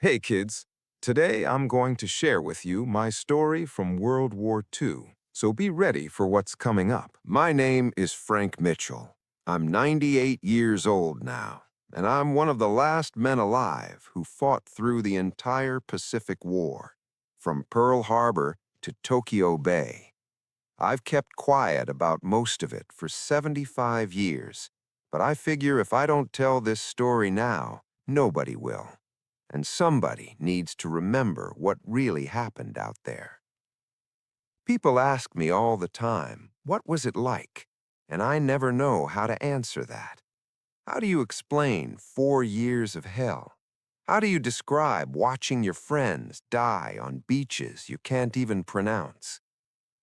Hey kids, today I'm going to share with you my story from World War II, so be ready for what's coming up. My name is Frank Mitchell. I'm 98 years old now, and I'm one of the last men alive who fought through the entire Pacific War, from Pearl Harbor to Tokyo Bay. I've kept quiet about most of it for 75 years, but I figure if I don't tell this story now, nobody will. And somebody needs to remember what really happened out there. People ask me all the time, what was it like? And I never know how to answer that. How do you explain 4 years of hell? How do you describe watching your friends die on beaches you can't even pronounce?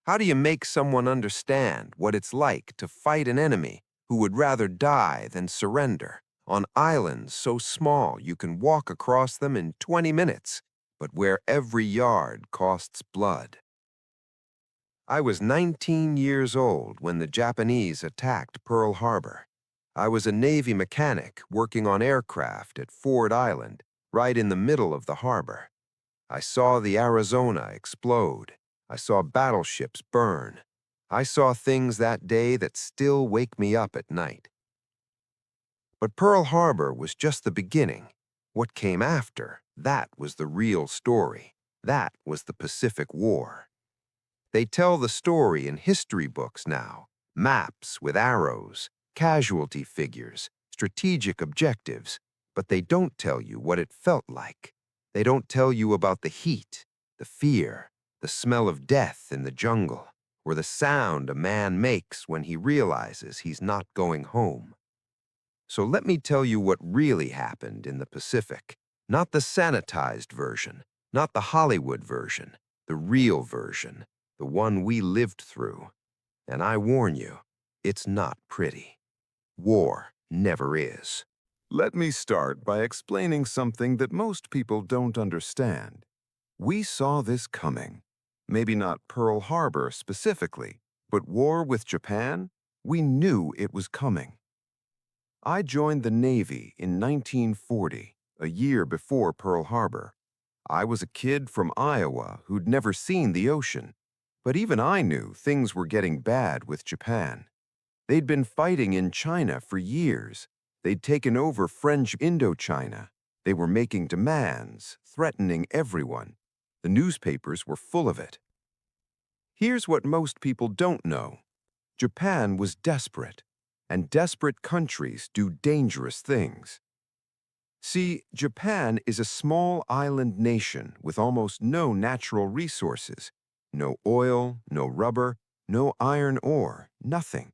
How do you make someone understand what it's like to fight an enemy who would rather die than surrender, on islands so small you can walk across them in 20 minutes, but where every yard costs blood? I was 19 years old when the Japanese attacked Pearl Harbor. I was a Navy mechanic working on aircraft at Ford Island, right in the middle of the harbor. I saw the Arizona explode. I saw battleships burn. I saw things that day that still wake me up at night. But Pearl Harbor was just the beginning. What came after, that was the real story. That was the Pacific War. They tell the story in history books now, maps with arrows, casualty figures, strategic objectives, but they don't tell you what it felt like. They don't tell you about the heat, the fear, the smell of death in the jungle, or the sound a man makes when he realizes he's not going home. So let me tell you what really happened in the Pacific, not the sanitized version, not the Hollywood version, the real version, the one we lived through. And I warn you, it's not pretty. War never is. Let me start by explaining something that most people don't understand. We saw this coming. Maybe not Pearl Harbor specifically, but war with Japan, we knew it was coming. I joined the Navy in 1940, a year before Pearl Harbor. I was a kid from Iowa who'd never seen the ocean, but even I knew things were getting bad with Japan. They'd been fighting in China for years. They'd taken over French Indochina. They were making demands, threatening everyone. The newspapers were full of it. Here's what most people don't know. Japan was desperate, and desperate countries do dangerous things. See, Japan is a small island nation with almost no natural resources. No oil, no rubber, no iron ore, nothing.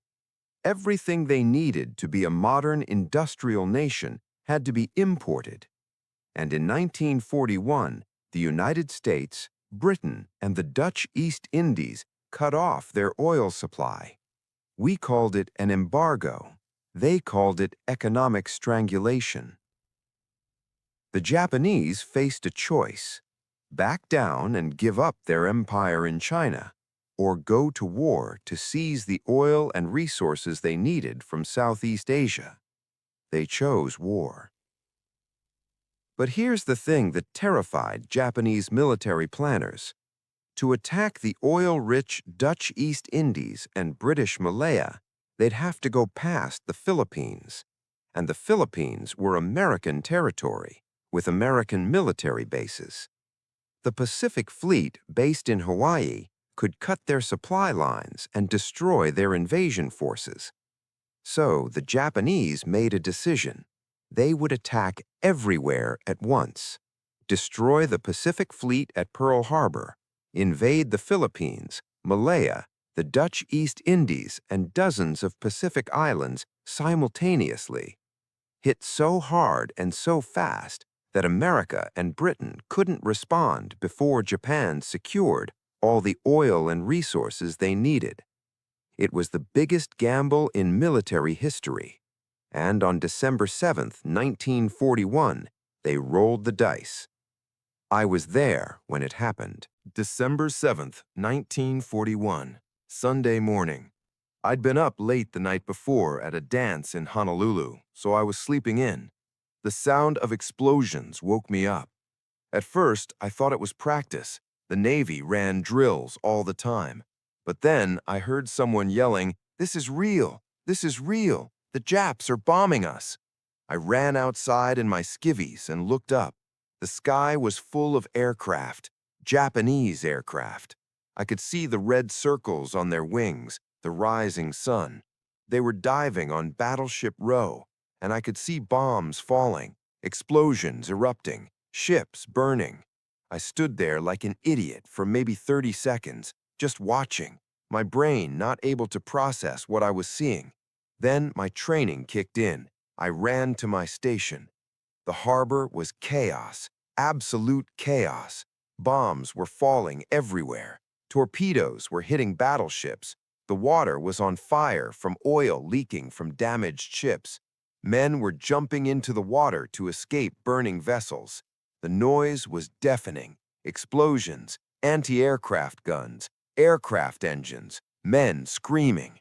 Everything they needed to be a modern industrial nation had to be imported. And in 1941, the United States, Britain, and the Dutch East Indies cut off their oil supply. We called it an embargo. They called it economic strangulation. The Japanese faced a choice: back down and give up their empire in China, or go to war to seize the oil and resources they needed from Southeast Asia. They chose war. But here's the thing that terrified Japanese military planners. To attack the oil-rich Dutch East Indies and British Malaya, they'd have to go past the Philippines. And the Philippines were American territory, with American military bases. The Pacific Fleet, based in Hawaii, could cut their supply lines and destroy their invasion forces. So the Japanese made a decision. They would attack everywhere at once, destroy the Pacific Fleet at Pearl Harbor, invade the Philippines, Malaya, the Dutch East Indies, and dozens of Pacific islands simultaneously. Hit so hard and so fast that America and Britain couldn't respond before Japan secured all the oil and resources they needed. It was the biggest gamble in military history. And on December 7th, 1941, they rolled the dice. I was there when it happened. December 7th, 1941, Sunday morning. I'd been up late the night before at a dance in Honolulu, so I was sleeping in. The sound of explosions woke me up. At first, I thought it was practice. The Navy ran drills all the time. But then I heard someone yelling, "This is real! This is real! The Japs are bombing us!" I ran outside in my skivvies and looked up. The sky was full of aircraft, Japanese aircraft. I could see the red circles on their wings, the rising sun. They were diving on Battleship Row, and I could see bombs falling, explosions erupting, ships burning. I stood there like an idiot for maybe 30 seconds, just watching, my brain not able to process what I was seeing. Then my training kicked in. I ran to my station. The harbor was chaos, absolute chaos. Bombs were falling everywhere. Torpedoes were hitting battleships. The water was on fire from oil leaking from damaged ships. Men were jumping into the water to escape burning vessels. The noise was deafening. Explosions, anti-aircraft guns, aircraft engines, men screaming.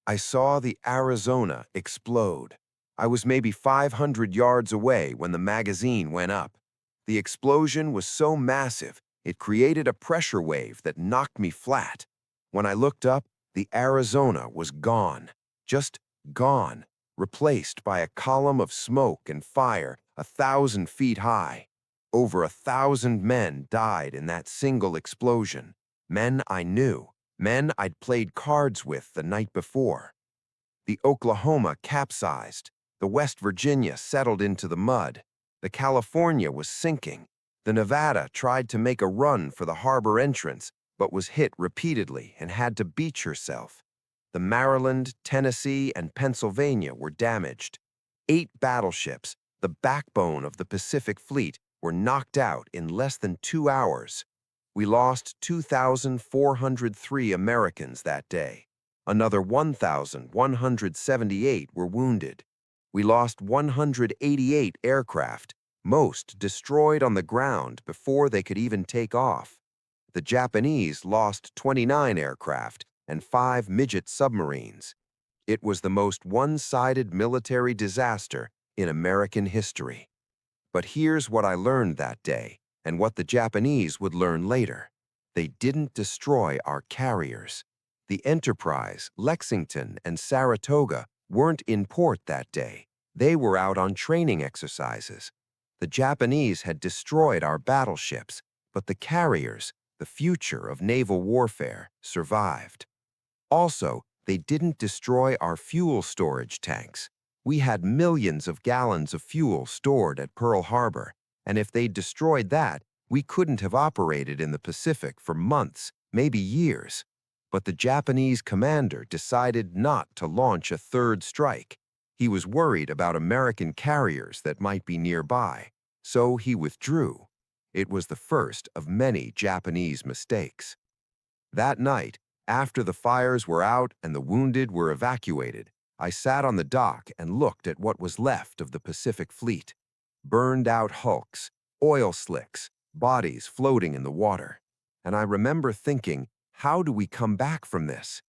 I saw the Arizona explode. I was maybe 500 yards away when the magazine went up. The explosion was so massive, it created a pressure wave that knocked me flat. When I looked up, the Arizona was gone. Just gone, replaced by a column of smoke and fire 1,000 feet high. Over 1,000 men died in that single explosion. Men I knew, men I'd played cards with the night before. The Oklahoma capsized. The West Virginia settled into the mud. The California was sinking. The Nevada tried to make a run for the harbor entrance, but was hit repeatedly and had to beach herself. The Maryland, Tennessee, and Pennsylvania were damaged. 8 battleships, the backbone of the Pacific Fleet, were knocked out in less than 2 hours. We lost 2,403 Americans that day. Another 1,178 were wounded. We lost 188 aircraft, most destroyed on the ground before they could even take off. The Japanese lost 29 aircraft and 5 midget submarines. It was the most one-sided military disaster in American history. But here's what I learned that day, and what the Japanese would learn later. They didn't destroy our carriers. The Enterprise, Lexington, and Saratoga weren't in port that day. They were out on training exercises. The Japanese had destroyed our battleships, but the carriers, the future of naval warfare, survived. Also, they didn't destroy our fuel storage tanks. We had millions of gallons of fuel stored at Pearl Harbor, and if they'd destroyed that, we couldn't have operated in the Pacific for months, maybe years. But the Japanese commander decided not to launch a third strike. He was worried about American carriers that might be nearby, so he withdrew. It was the first of many Japanese mistakes. That night, after the fires were out and the wounded were evacuated, I sat on the dock and looked at what was left of the Pacific Fleet. Burned-out hulks, oil slicks, bodies floating in the water. And I remember thinking, how do we come back from this?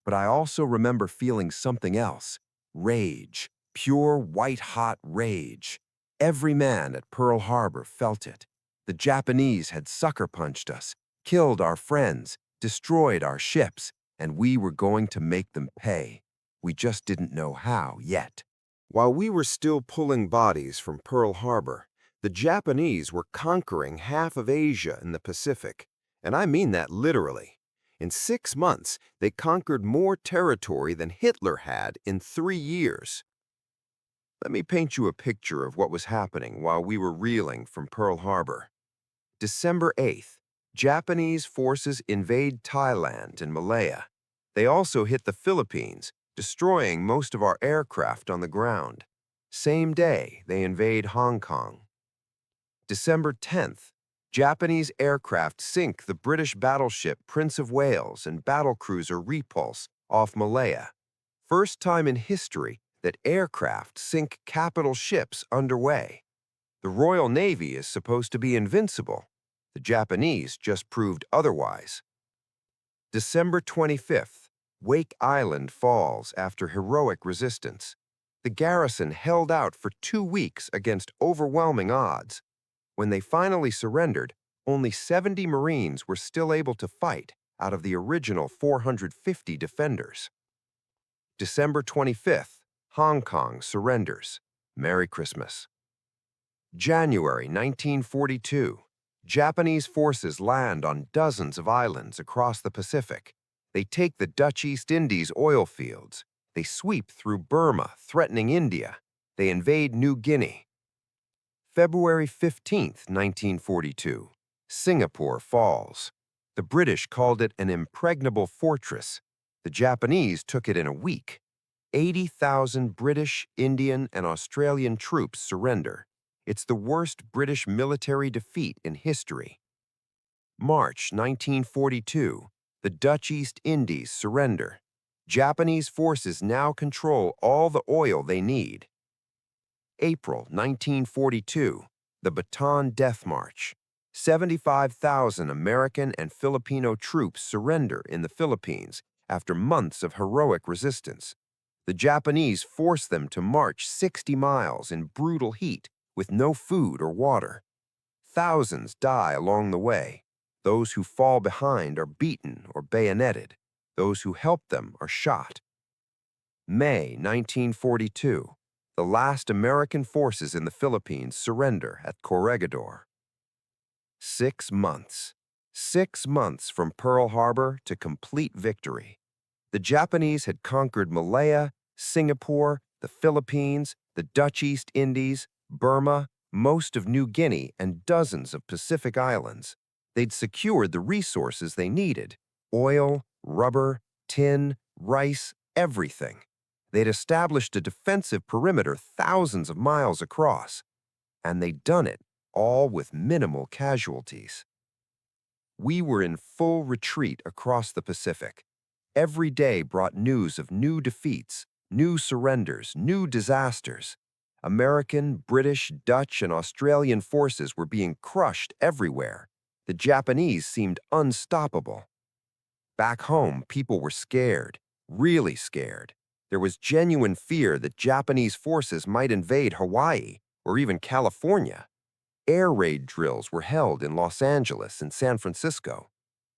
But I also remember feeling something else. Rage. Pure white-hot rage. Every man at Pearl Harbor felt it. The Japanese had sucker-punched us, killed our friends, destroyed our ships, and we were going to make them pay. We just didn't know how yet. While we were still pulling bodies from Pearl Harbor, the Japanese were conquering half of Asia and the Pacific, and I mean that literally. In 6 months, they conquered more territory than Hitler had in 3 years. Let me paint you a picture of what was happening while we were reeling from Pearl Harbor. December 8th, Japanese forces invade Thailand and Malaya. They also hit the Philippines, destroying most of our aircraft on the ground. Same day, they invade Hong Kong. December 10th, Japanese aircraft sink the British battleship Prince of Wales and battlecruiser Repulse off Malaya. First time in history that aircraft sink capital ships underway. The Royal Navy is supposed to be invincible. The Japanese just proved otherwise. December 25th, Wake Island falls after heroic resistance. The garrison held out for 2 weeks against overwhelming odds. When they finally surrendered, only 70 Marines were still able to fight out of the original 450 defenders. December 25th, Hong Kong surrenders. Merry Christmas. January 1942. Japanese forces land on dozens of islands across the Pacific. They take the Dutch East Indies oil fields. They sweep through Burma, threatening India. They invade New Guinea. February 15th, 1942. Singapore falls. The British called it an impregnable fortress. The Japanese took it in a week. 80,000 British, Indian, and Australian troops surrender. It's the worst British military defeat in history. March 1942. The Dutch East Indies surrender. Japanese forces now control all the oil they need. April 1942. The Bataan Death March. 75,000 American and Filipino troops surrender in the Philippines after months of heroic resistance. The Japanese force them to march 60 miles in brutal heat with no food or water. Thousands die along the way. Those who fall behind are beaten or bayoneted. Those who help them are shot. May 1942. The last American forces in the Philippines surrender at Corregidor. 6 months. 6 months from Pearl Harbor to complete victory. The Japanese had conquered Malaya, Singapore, the Philippines, the Dutch East Indies, Burma, most of New Guinea, and dozens of Pacific islands. They'd secured the resources they needed: oil, rubber, tin, rice, everything. They'd established a defensive perimeter thousands of miles across, and they'd done it all with minimal casualties. We were in full retreat across the Pacific. Every day brought news of new defeats, new surrenders, new disasters. American, British, Dutch, and Australian forces were being crushed everywhere. The Japanese seemed unstoppable. Back home, people were scared, really scared. There was genuine fear that Japanese forces might invade Hawaii or even California. Air raid drills were held in Los Angeles and San Francisco.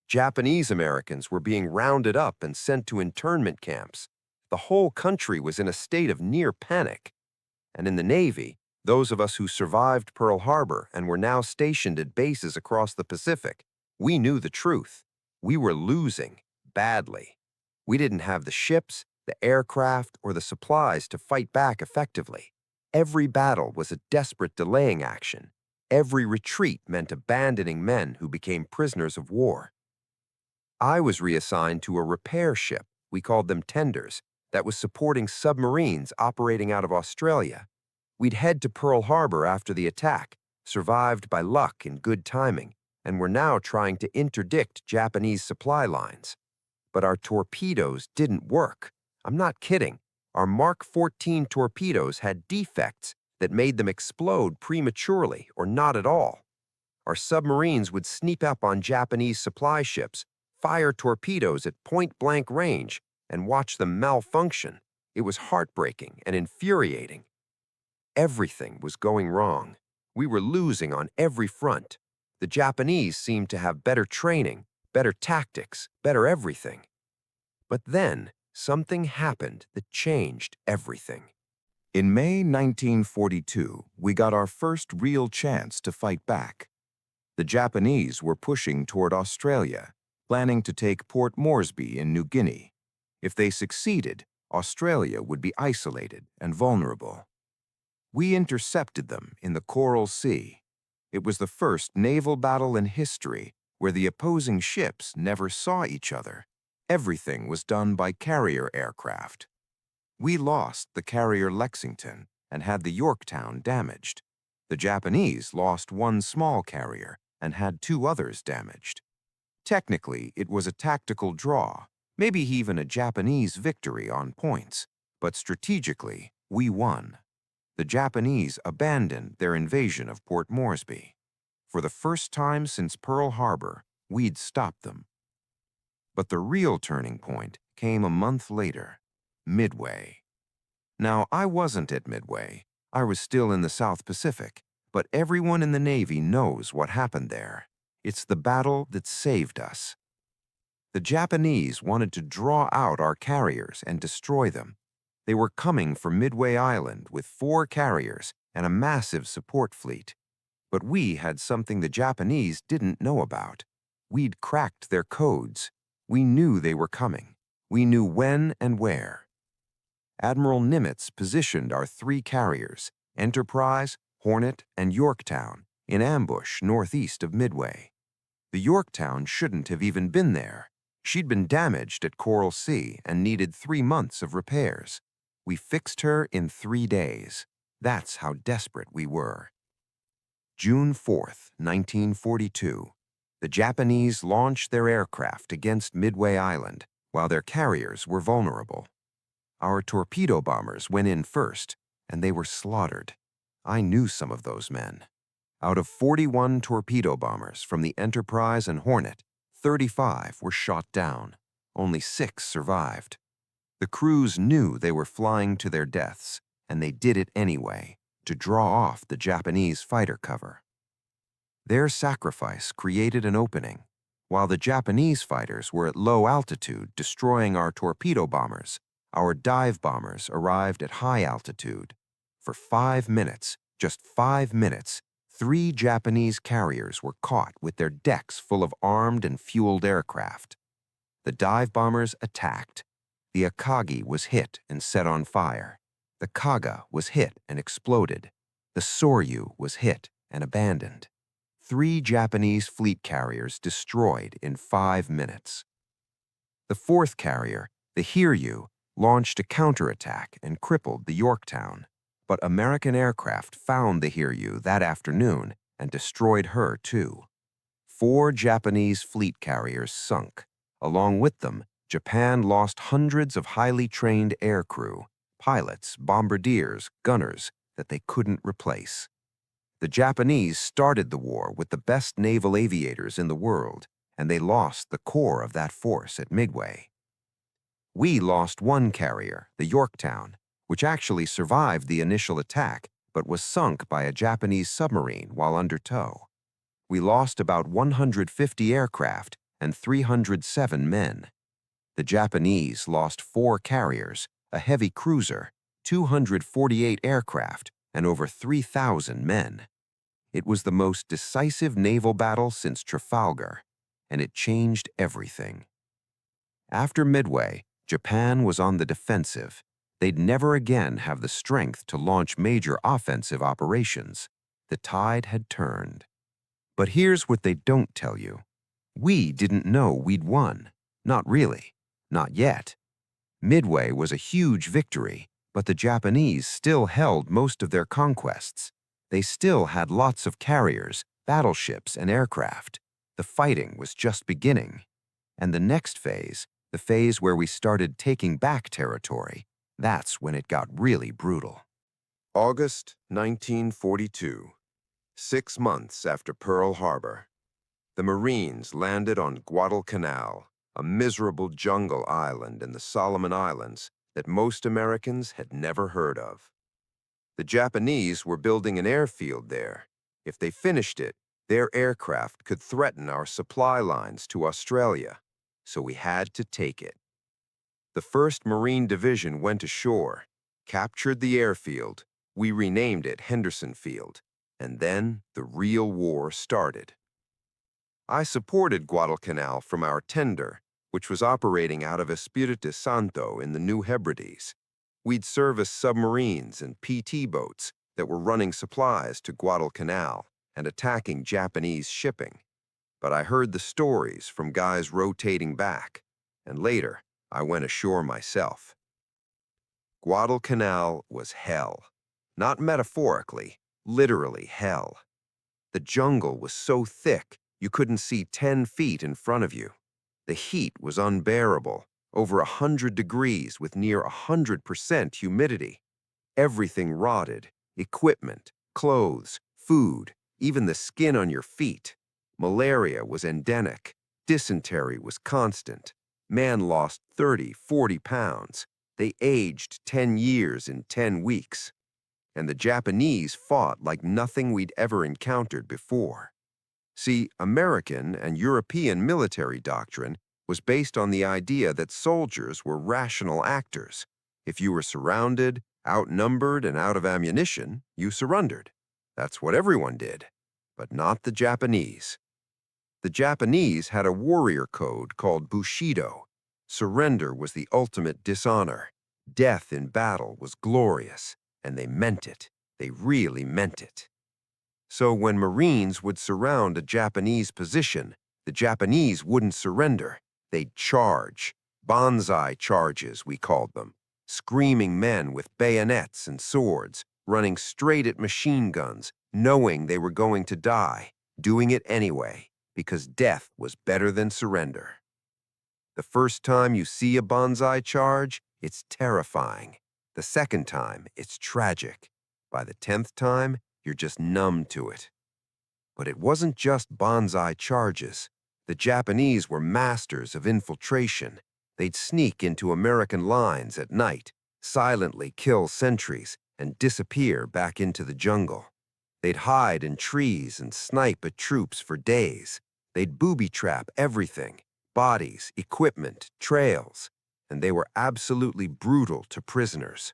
Japanese Americans were being rounded up and sent to internment camps. The whole country was in a state of near panic. And in the Navy, those of us who survived Pearl Harbor and were now stationed at bases across the Pacific, we knew the truth. We were losing badly. We didn't have the ships, the aircraft, or the supplies to fight back effectively. Every battle was a desperate delaying action. Every retreat meant abandoning men who became prisoners of war. I was reassigned to a repair ship, we called them tenders, that was supporting submarines operating out of Australia. We'd head to Pearl Harbor after the attack, survived by luck and good timing, and were now trying to interdict Japanese supply lines. But our torpedoes didn't work. I'm not kidding. Our Mark 14 torpedoes had defects that made them explode prematurely or not at all. Our submarines would sneak up on Japanese supply ships, fire torpedoes at point-blank range, and watch them malfunction. It was heartbreaking and infuriating. Everything was going wrong. We were losing on every front. The Japanese seemed to have better training, better tactics, better everything. But then, something happened that changed everything. In May 1942, we got our first real chance to fight back. The Japanese were pushing toward Australia, planning to take Port Moresby in New Guinea. If they succeeded, Australia would be isolated and vulnerable. We intercepted them in the Coral Sea. It was the first naval battle in history where the opposing ships never saw each other. Everything was done by carrier aircraft. We lost the carrier Lexington and had the Yorktown damaged. The Japanese lost one small carrier and had 2 others damaged. Technically, it was a tactical draw, maybe even a Japanese victory on points, but strategically, we won. The Japanese abandoned their invasion of Port Moresby. For the first time since Pearl Harbor, we'd stopped them. But the real turning point came a month later, Midway. Now, I wasn't at Midway. I was still in the South Pacific, But everyone in the Navy knows what happened there. It's the battle that saved us. The Japanese wanted to draw out our carriers and destroy them. They were coming for Midway Island with 4 carriers and a massive support fleet. But we had something the Japanese didn't know about. We'd cracked their codes. We knew they were coming. We knew when and where. Admiral Nimitz positioned our 3 carriers, Enterprise, Hornet, and Yorktown, in ambush northeast of Midway. The Yorktown shouldn't have even been there. She'd been damaged at Coral Sea and needed 3 months of repairs. We fixed her in 3 days. That's how desperate we were. June 4th, 1942. The Japanese launched their aircraft against Midway Island while their carriers were vulnerable. Our torpedo bombers went in first, and they were slaughtered. I knew some of those men. Out of 41 torpedo bombers from the Enterprise and Hornet, 35 were shot down. Only 6 survived. The crews knew they were flying to their deaths, and they did it anyway, to draw off the Japanese fighter cover. Their sacrifice created an opening. While the Japanese fighters were at low altitude destroying our torpedo bombers, our dive bombers arrived at high altitude. For 5 minutes, just 5 minutes, 3 Japanese carriers were caught with their decks full of armed and fueled aircraft. The dive bombers attacked. The Akagi was hit and set on fire. The Kaga was hit and exploded. The Soryu was hit and abandoned. 3 Japanese fleet carriers destroyed in 5 minutes. The 4th carrier, the Hiryu, launched a counterattack and crippled the Yorktown. But American aircraft found the Hiryu that afternoon and destroyed her too. 4 Japanese fleet carriers sunk. Along with them, Japan lost hundreds of highly trained aircrew, pilots, bombardiers, gunners that they couldn't replace. The Japanese started the war with the best naval aviators in the world, and they lost the core of that force at Midway. We lost 1 carrier, the Yorktown, which actually survived the initial attack but was sunk by a Japanese submarine while under tow. We lost about 150 aircraft and 307 men. The Japanese lost 4 carriers, a heavy cruiser, 248 aircraft, and over 3,000 men. It was the most decisive naval battle since Trafalgar, and it changed everything. After Midway, Japan was on the defensive. They'd never again have the strength to launch major offensive operations. The tide had turned. But here's what they don't tell you. We didn't know we'd won. Not really. Not yet. Midway was a huge victory, but the Japanese still held most of their conquests. They still had lots of carriers, battleships, and aircraft. The fighting was just beginning. And the next phase, the phase where we started taking back territory, that's when it got really brutal. August 1942, 6 months after Pearl Harbor. The Marines landed on Guadalcanal, a miserable jungle island in the Solomon Islands that most Americans had never heard of. The Japanese were building an airfield there. If they finished it, their aircraft could threaten our supply lines to Australia, so we had to take it. The 1st Marine Division went ashore, captured the airfield, we renamed it Henderson Field, and then the real war started. I supported Guadalcanal from our tender, which was operating out of Espiritu Santo in the New Hebrides. We'd service submarines and PT boats that were running supplies to Guadalcanal and attacking Japanese shipping. But I heard the stories from guys rotating back, and later I went ashore myself. Guadalcanal was hell. Not metaphorically, literally hell. The jungle was so thick you couldn't see 10 feet in front of you. The heat was unbearable, over 100 degrees with near 100% humidity. Everything rotted, equipment, clothes, food, even the skin on your feet. Malaria was endemic. Dysentery was constant. Man lost 30, 40 pounds. They aged 10 years in 10 weeks. and the Japanese fought like nothing we'd ever encountered before. See, American and European military doctrine was based on the idea that soldiers were rational actors. If you were surrounded, outnumbered, and out of ammunition, you surrendered. That's what everyone did, but not the Japanese. The Japanese had a warrior code called Bushido. Surrender was the ultimate dishonor. Death in battle was glorious, and they meant it. They really meant it. So when Marines would surround a Japanese position, the Japanese wouldn't surrender. They'd charge. Banzai charges, we called them. Screaming men with bayonets and swords, running straight at machine guns, knowing they were going to die, doing it anyway, because death was better than surrender. The first time you see a banzai charge, it's terrifying. The second time, it's tragic. By the 10th time, you're just numb to it. But it wasn't just banzai charges. The Japanese were masters of infiltration. They'd sneak into American lines at night, silently kill sentries, and disappear back into the jungle. They'd hide in trees and snipe at troops for days. They'd booby-trap everything, bodies, equipment, trails, and they were absolutely brutal to prisoners.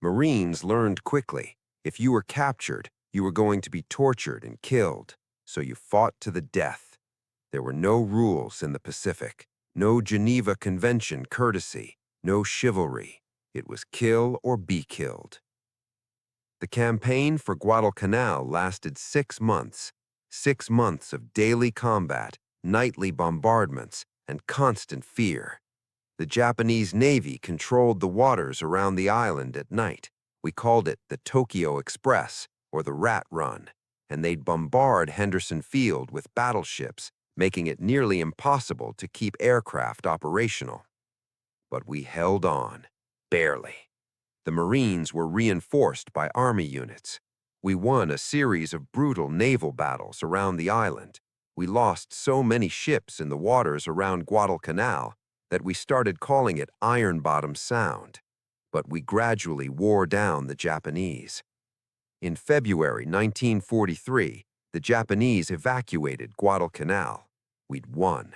Marines learned quickly, if you were captured, you were going to be tortured and killed, so you fought to the death. There were no rules in the Pacific, no Geneva Convention courtesy, no chivalry. It was kill or be killed. The campaign for Guadalcanal lasted 6 months, 6 months of daily combat, nightly bombardments, and constant fear. The Japanese Navy controlled the waters around the island at night. We called it the Tokyo Express, or the Rat Run, and they'd bombard Henderson Field with battleships, making it nearly impossible to keep aircraft operational. But we held on, barely. The Marines were reinforced by Army units. We won a series of brutal naval battles around the island. We lost so many ships in the waters around Guadalcanal that we started calling it Iron Bottom Sound. But we gradually wore down the Japanese. In February 1943, the Japanese evacuated Guadalcanal. We'd won.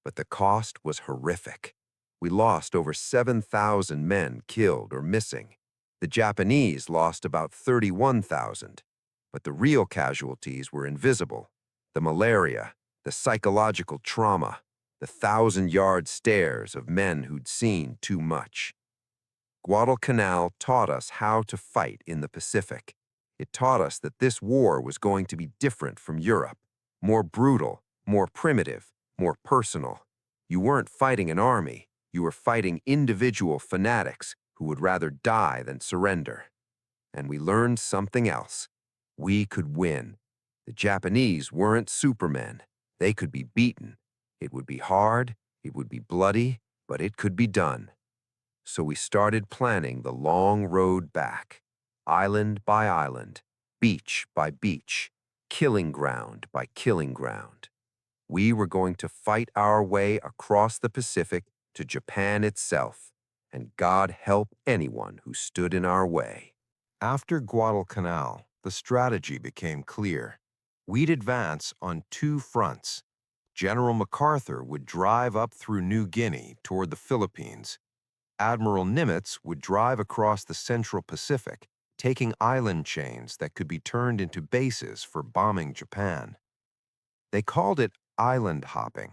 But the cost was horrific. We lost over 7,000 men killed or missing. The Japanese lost about 31,000. But the real casualties were invisible. The malaria, the psychological trauma, the 1,000-yard stares of men who'd seen too much. Guadalcanal taught us how to fight in the Pacific. It taught us that this war was going to be different from Europe, more brutal, more primitive, more personal. You weren't fighting an army, you were fighting individual fanatics who would rather die than surrender. And we learned something else. We could win. The Japanese weren't supermen. They could be beaten. It would be hard, it would be bloody, but it could be done. So we started planning the long road back, island by island, beach by beach, killing ground by killing ground. We were going to fight our way across the Pacific to Japan itself, and God help anyone who stood in our way. After Guadalcanal, the strategy became clear. We'd advance on 2 fronts. General MacArthur would drive up through New Guinea toward the Philippines. Admiral Nimitz would drive across the Central Pacific, taking island chains that could be turned into bases for bombing Japan. They called it island hopping.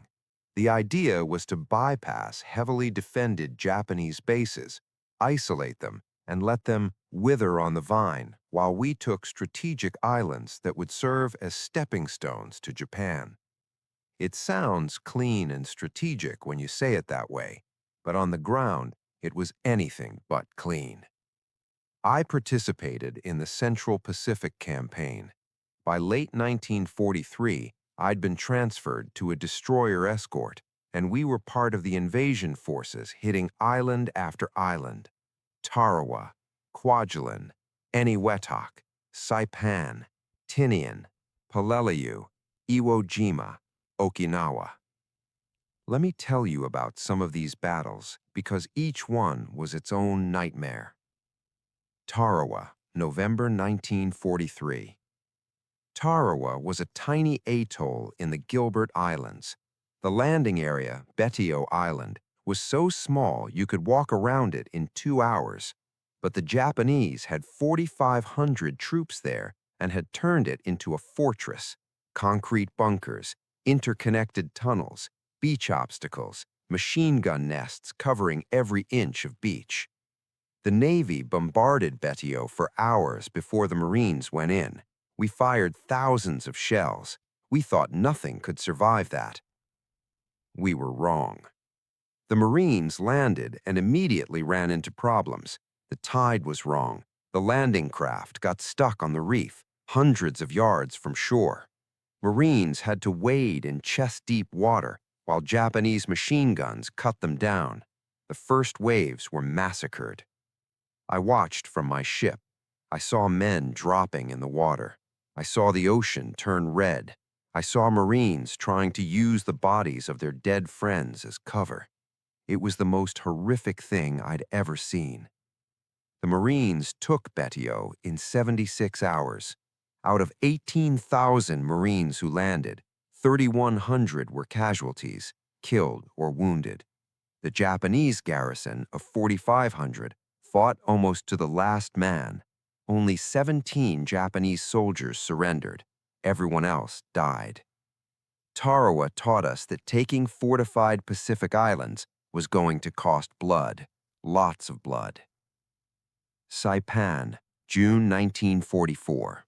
The idea was to bypass heavily defended Japanese bases, isolate them, and let them wither on the vine while we took strategic islands that would serve as stepping stones to Japan. It sounds clean and strategic when you say it that way, but on the ground, it was anything but clean. I participated in the Central Pacific Campaign. By late 1943, I'd been transferred to a destroyer escort, and we were part of the invasion forces hitting island after island. Tarawa, Kwajalein, Eniwetok, Saipan, Tinian, Peleliu, Iwo Jima, Okinawa. Let me tell you about some of these battles because each one was its own nightmare. Tarawa, November 1943. Tarawa was a tiny atoll in the Gilbert Islands. The landing area, Betio Island, was so small you could walk around it in 2 hours. But the Japanese had 4,500 troops there and had turned it into a fortress. Concrete bunkers, interconnected tunnels, beach obstacles, machine gun nests covering every inch of beach. The Navy bombarded Betio for hours before the Marines went in. We fired thousands of shells. We thought nothing could survive that. We were wrong. The Marines landed and immediately ran into problems. The tide was wrong. The landing craft got stuck on the reef, hundreds of yards from shore. Marines had to wade in chest-deep water while Japanese machine guns cut them down. The first waves were massacred. I watched from my ship. I saw men dropping in the water. I saw the ocean turn red. I saw Marines trying to use the bodies of their dead friends as cover. It was the most horrific thing I'd ever seen. The Marines took Betio in 76 hours. Out of 18,000 Marines who landed, 3,100 were casualties, killed or wounded. The Japanese garrison of 4,500 fought almost to the last man. Only 17 Japanese soldiers surrendered. Everyone else died. Tarawa taught us that taking fortified Pacific Islands was going to cost blood, lots of blood. Saipan, June 1944.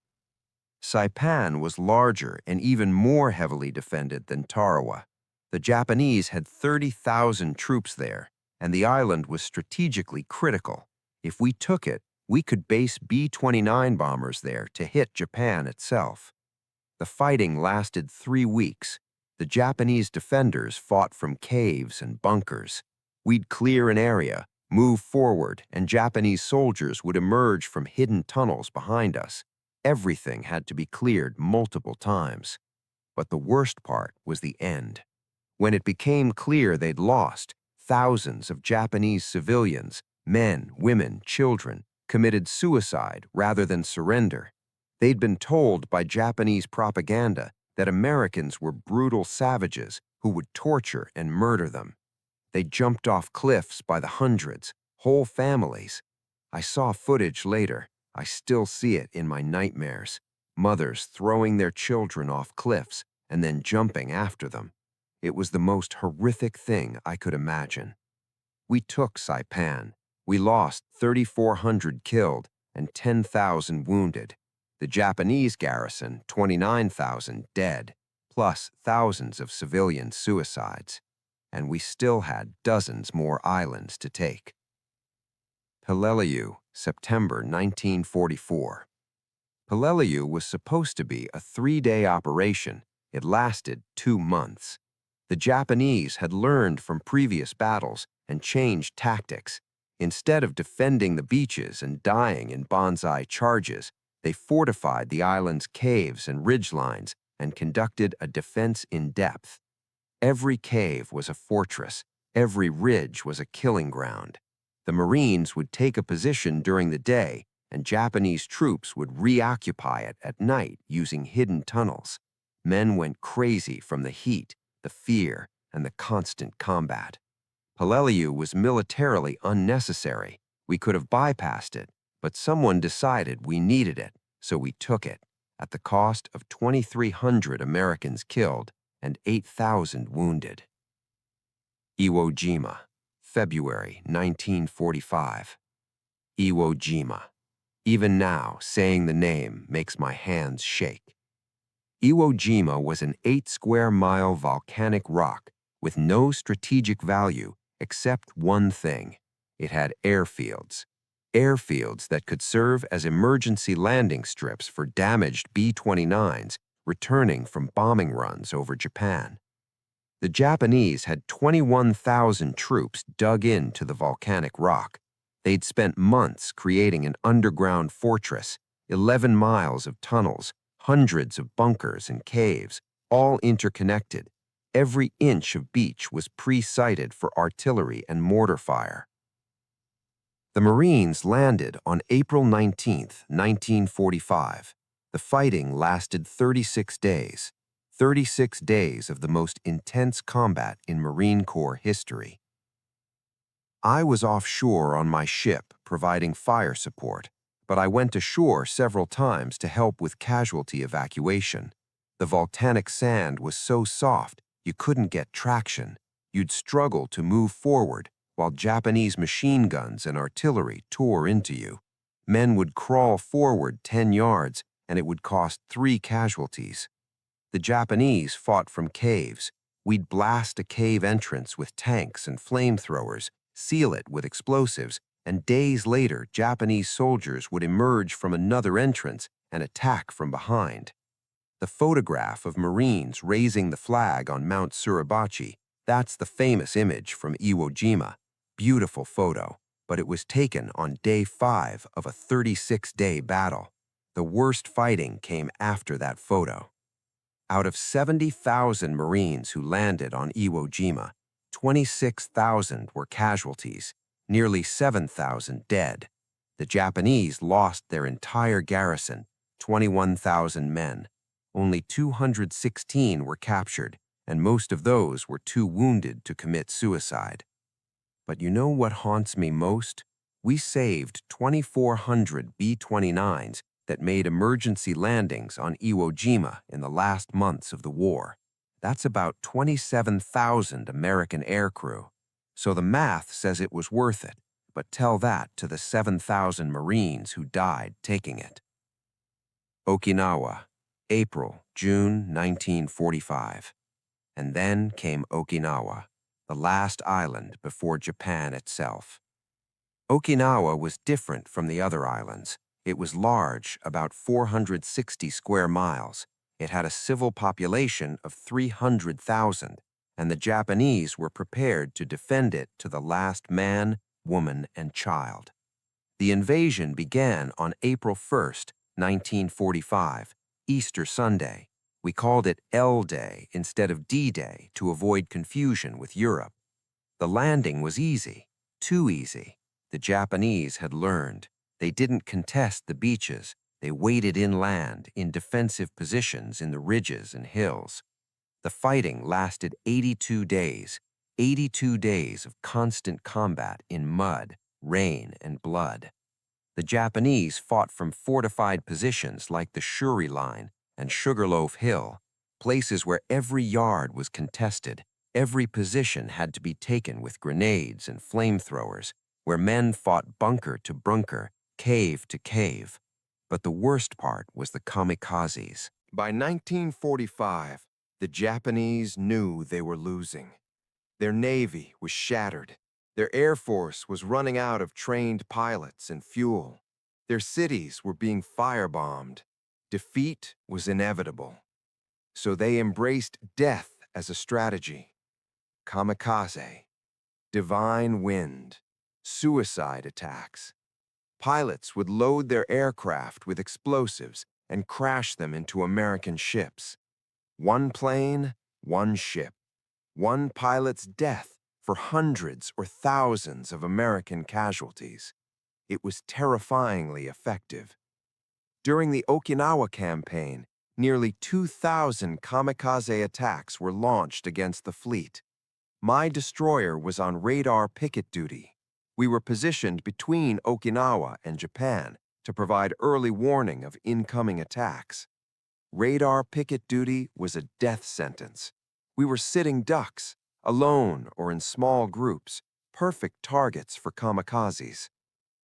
Saipan was larger and even more heavily defended than Tarawa. The Japanese had 30,000 troops there, and the island was strategically critical. If we took it, we could base B-29 bombers there to hit Japan itself. The fighting lasted 3 weeks. The Japanese defenders fought from caves and bunkers. We'd clear an area, move forward, and Japanese soldiers would emerge from hidden tunnels behind us. Everything had to be cleared multiple times. But the worst part was the end. When it became clear they'd lost, thousands of Japanese civilians, men, women, children, committed suicide rather than surrender. They'd been told by Japanese propaganda that Americans were brutal savages who would torture and murder them. They jumped off cliffs by the hundreds, whole families. I saw footage later. I still see it in my nightmares. Mothers throwing their children off cliffs and then jumping after them. It was the most horrific thing I could imagine. We took Saipan. We lost 3,400 killed and 10,000 wounded. The Japanese garrison, 29,000 dead, plus thousands of civilian suicides. And we still had dozens more islands to take. Peleliu, September 1944. Peleliu was supposed to be a 3-day operation. It lasted 2 months. The Japanese had learned from previous battles and changed tactics. Instead of defending the beaches and dying in banzai charges, they fortified the island's caves and ridgelines and conducted a defense in depth. Every cave was a fortress. Every ridge was a killing ground. The Marines would take a position during the day, and Japanese troops would reoccupy it at night using hidden tunnels. Men went crazy from the heat, the fear, and the constant combat. Peleliu was militarily unnecessary. We could have bypassed it, but someone decided we needed it, so we took it, at the cost of 2,300 Americans killed and 8,000 wounded. Iwo Jima, February 1945. Iwo Jima. Even now, saying the name makes my hands shake. Iwo Jima was an 8-square-mile volcanic rock with no strategic value except one thing. It had airfields. Airfields that could serve as emergency landing strips for damaged B-29s returning from bombing runs over Japan. The Japanese had 21,000 troops dug into the volcanic rock. They'd spent months creating an underground fortress, 11 miles of tunnels, hundreds of bunkers and caves, all interconnected. Every inch of beach was pre-sighted for artillery and mortar fire. The Marines landed on April 19, 1945. The fighting lasted 36 days. 36 days of the most intense combat in Marine Corps history. I was offshore on my ship providing fire support, but I went ashore several times to help with casualty evacuation. The volcanic sand was so soft you couldn't get traction. You'd struggle to move forward while Japanese machine guns and artillery tore into you. Men would crawl forward 10 yards and it would cost 3 casualties. The Japanese fought from caves. We'd blast a cave entrance with tanks and flamethrowers, seal it with explosives, and days later, Japanese soldiers would emerge from another entrance and attack from behind. The photograph of Marines raising the flag on Mount Suribachi, that's the famous image from Iwo Jima. Beautiful photo, but it was taken on day 5 of a 36-day battle. The worst fighting came after that photo. Out of 70,000 Marines who landed on Iwo Jima, 26,000 were casualties, nearly 7,000 dead. The Japanese lost their entire garrison, 21,000 men. Only 216 were captured, and most of those were too wounded to commit suicide. But you know what haunts me most? We saved 2,400 B-29s that made emergency landings on Iwo Jima in the last months of the war. That's about 27,000 American aircrew. So the math says it was worth it, but tell that to the 7,000 Marines who died taking it. Okinawa, April, June 1945. And then came Okinawa, the last island before Japan itself. Okinawa was different from the other islands. It was large, about 460 square miles. It had a civil population of 300,000, and the Japanese were prepared to defend it to the last man, woman, and child. The invasion began on April 1st, 1945, Easter Sunday. We called it L-Day instead of D-Day to avoid confusion with Europe. The landing was easy, too easy. The Japanese had learned. They didn't contest the beaches. They waited inland in defensive positions in the ridges and hills. The fighting lasted 82 days, 82 days of constant combat in mud, rain, and blood. The Japanese fought from fortified positions like the Shuri Line and Sugarloaf Hill, places where every yard was contested. Every position had to be taken with grenades and flamethrowers, where men fought bunker to bunker, cave to cave. But the worst part was the kamikazes. By 1945, the Japanese knew they were losing. Their navy was shattered. Their air force was running out of trained pilots and fuel. Their cities were being firebombed. Defeat was inevitable. So they embraced death as a strategy. Kamikaze, divine wind, suicide attacks. Pilots would load their aircraft with explosives and crash them into American ships. One plane, one ship. One pilot's death for hundreds or thousands of American casualties. It was terrifyingly effective. During the Okinawa campaign, nearly 2,000 kamikaze attacks were launched against the fleet. My destroyer was on radar picket duty. We were positioned between Okinawa and Japan to provide early warning of incoming attacks. Radar picket duty was a death sentence. We were sitting ducks, alone or in small groups, perfect targets for kamikazes.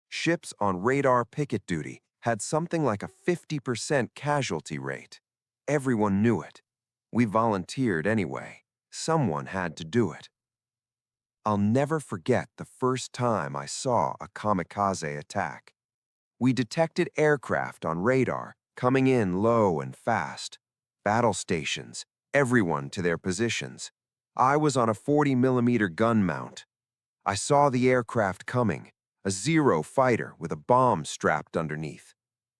Ships on radar picket duty had something like a 50% casualty rate. Everyone knew it. We volunteered anyway. Someone had to do it. I'll never forget the first time I saw a kamikaze attack. We detected aircraft on radar coming in low and fast. Battle stations, everyone to their positions. I was on a 40-millimeter gun mount. I saw the aircraft coming, a Zero fighter with a bomb strapped underneath.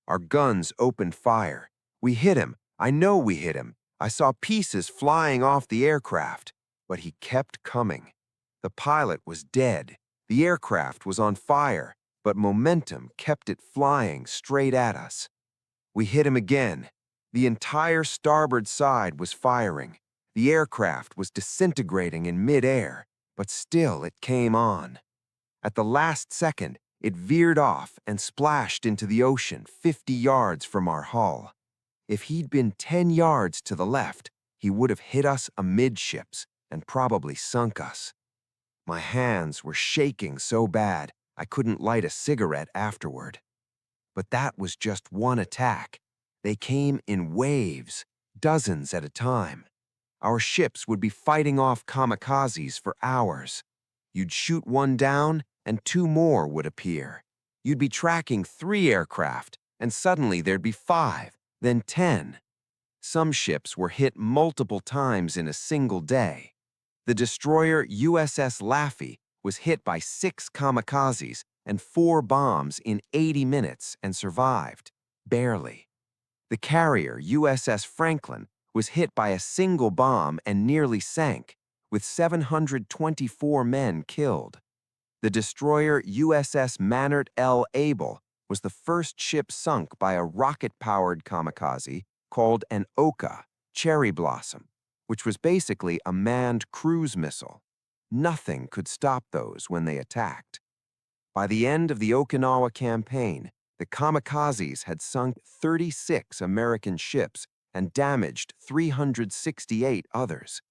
Our guns opened fire. We hit him. I know we hit him. I saw pieces flying off the aircraft, but he kept coming. The pilot was dead. The aircraft was on fire. but momentum kept it flying straight at us. We hit him again. The entire starboard side was firing. The aircraft was disintegrating in mid-air, but still it came on. At the last second, it veered off and splashed into the ocean 50 yards from our hull. If he'd been 10 yards to the left, he would have hit us amidships and probably sunk us. My hands were shaking so bad I couldn't light a cigarette afterward. But that was just one attack. They came in waves, dozens at a time. Our ships would be fighting off kamikazes for hours. You'd shoot one down, and two more would appear. You'd be tracking 3 aircraft, and suddenly there'd be 5, then 10. Some ships were hit multiple times in a single day. The destroyer USS Laffey was hit by 6 kamikazes and 4 bombs in 80 minutes and survived, barely. The carrier USS Franklin was hit by a single bomb and nearly sank, with 724 men killed. The destroyer USS Mannert L. Abel was the first ship sunk by a rocket-powered kamikaze called an Oka, cherry blossom, which was basically a manned cruise missile. Nothing could stop those when they attacked. By the end of the Okinawa campaign, the kamikazes had sunk 36 American ships and damaged 368 others.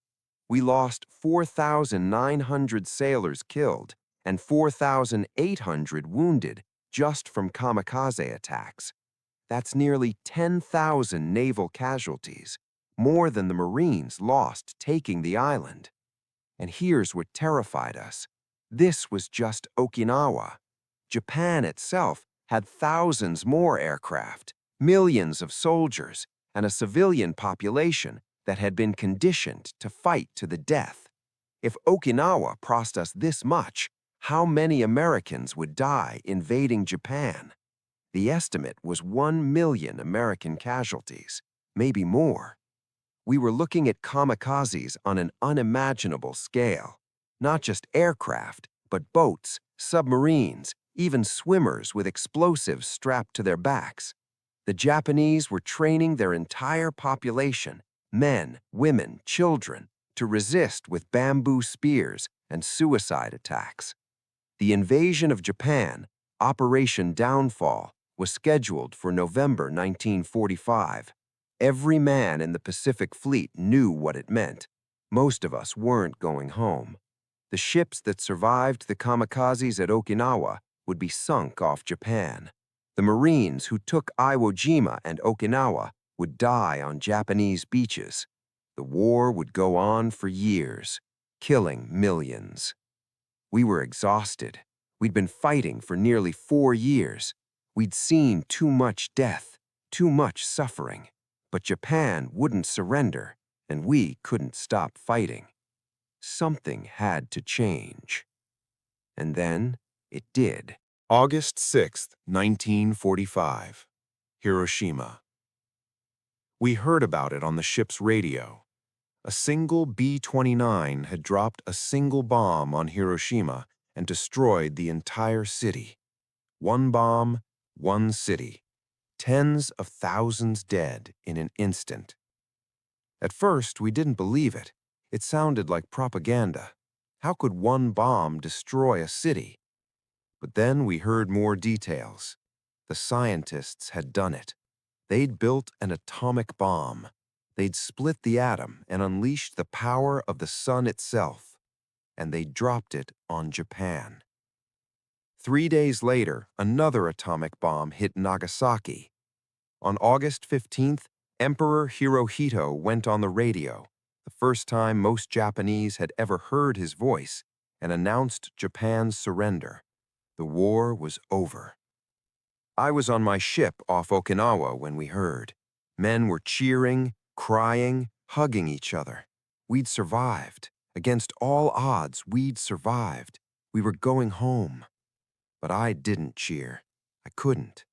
We lost 4,900 sailors killed and 4,800 wounded just from kamikaze attacks. That's nearly 10,000 naval casualties, more than the Marines lost taking the island. And here's what terrified us. This was just Okinawa. Japan itself had thousands more aircraft, millions of soldiers, and a civilian population that had been conditioned to fight to the death. If Okinawa cost us this much, how many Americans would die invading Japan? The estimate was 1 million American casualties, maybe more. We were looking at kamikazes on an unimaginable scale. Not just aircraft, but boats, submarines, even swimmers with explosives strapped to their backs. The Japanese were training their entire population, men, women, children, to resist with bamboo spears and suicide attacks. The invasion of Japan, Operation Downfall, was scheduled for November 1945. Every man in the Pacific Fleet knew what it meant. Most of us weren't going home. The ships that survived the kamikazes at Okinawa would be sunk off Japan. The Marines who took Iwo Jima and Okinawa would die on Japanese beaches. The war would go on for years, killing millions. We were exhausted. We'd been fighting for nearly 4 years. We'd seen too much death, too much suffering. But Japan wouldn't surrender, and we couldn't stop fighting. Something had to change. And then it did. August 6th, 1945. Hiroshima. We heard about it on the ship's radio. A single B-29 had dropped a single bomb on Hiroshima and destroyed the entire city. One bomb, one city. Tens of thousands dead in an instant. At first, we didn't believe it. It sounded like propaganda. How could one bomb destroy a city? But then we heard more details. The scientists had done it. They'd built an atomic bomb. They'd split the atom and unleashed the power of the sun itself. And they dropped it on Japan. 3 days later, another atomic bomb hit Nagasaki. On August 15th, Emperor Hirohito went on the radio, the first time most Japanese had ever heard his voice, and announced Japan's surrender. The war was over. I was on my ship off Okinawa when we heard. Men were cheering, crying, hugging each other. We'd survived. Against all odds, we'd survived. We were going home. But I didn't cheer. I couldn't.